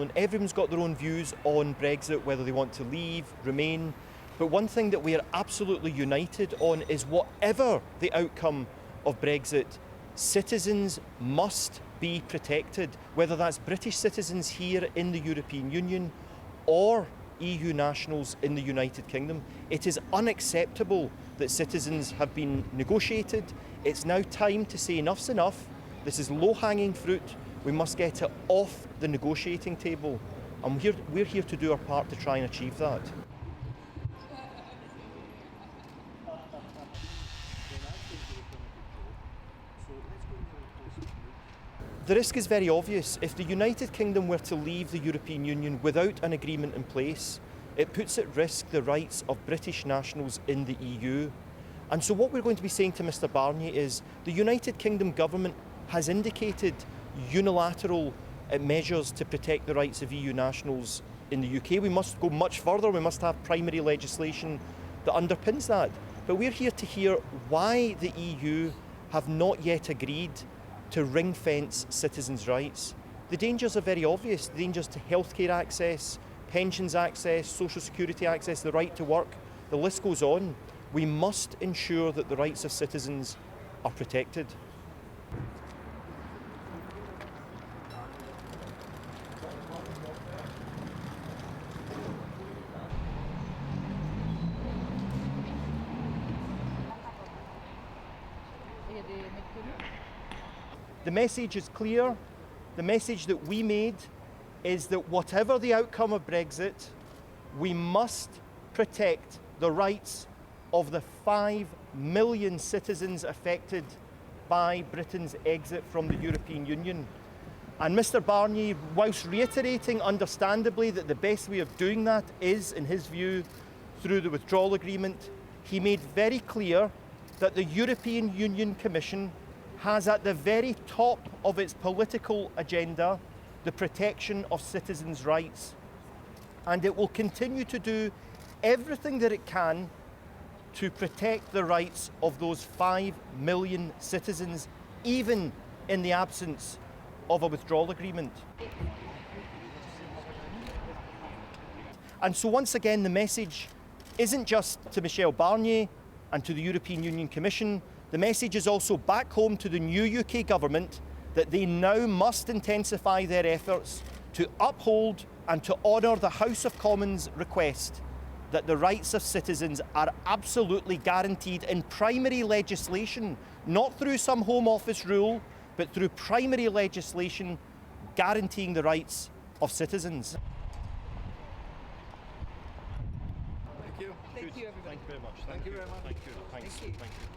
And everyone's got their own views on Brexit, whether they want to leave, remain. But one thing that we are absolutely united on is whatever the outcome of Brexit, citizens must be protected, whether that's British citizens here in the European Union or EU nationals in the United Kingdom. It is unacceptable that citizens have been negotiated. It's now time to say enough's enough. This is low-hanging fruit. We must get it off the negotiating table. And we're here to do our part to try and achieve that. The risk is very obvious. If the United Kingdom were to leave the European Union without an agreement in place, it puts at risk the rights of British nationals in the EU. And so what we're going to be saying to Mr Barnier is the United Kingdom government has indicated unilateral measures to protect the rights of EU nationals in the UK. We must go much further. We must have primary legislation that underpins that. But we're here to hear why the EU have not yet agreed to ring-fence citizens' rights. The dangers are very obvious. The dangers to healthcare access, pensions access, social security access, the right to work, the list goes on. We must ensure that the rights of citizens are protected. The message is clear. The message that we made is that whatever the outcome of Brexit, we must protect the rights of the 5 million citizens affected by Britain's exit from the European Union. And Mr Barnier, whilst reiterating understandably that the best way of doing that is, in his view, through the withdrawal agreement, he made very clear that the European Union Commission has at the very top of its political agenda the protection of citizens' rights. And it will continue to do everything that it can to protect the rights of those 5 million citizens, even in the absence of a withdrawal agreement. And so once again, the message isn't just to Michel Barnier and to the European Union Commission. The message is also back home to the new UK government that they now must intensify their efforts to uphold and to honour the House of Commons request that the rights of citizens are absolutely guaranteed in primary legislation, not through some Home Office rule, but through primary legislation guaranteeing the rights of citizens. Thank you. Thank you, everybody. Thank you very much. Thank you very much. Thank you. Thanks. Thank you. Thank you.